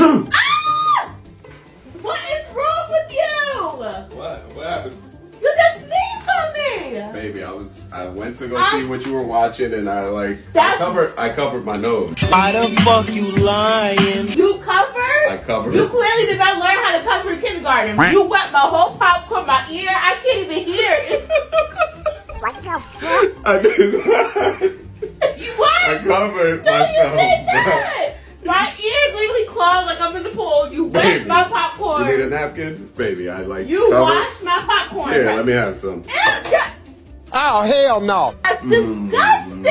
Ah! What is wrong with you? What happened? You just sneezed on me. Baby, I went to go see what you were watching, and I covered my nose. Why the fuck you lying? You covered? I covered. You clearly did not learn how to cover in kindergarten. You wet my whole popcorn, my ear. I can't even hear it. What the fuck? I did not. What? I covered No, myself. you did not. My ears literally clogged like I'm in the pool. You wet Baby, my popcorn. You need a napkin? Baby, I like You covered. washed my popcorn. Here, let me have some. Oh, hell no. That's disgusting.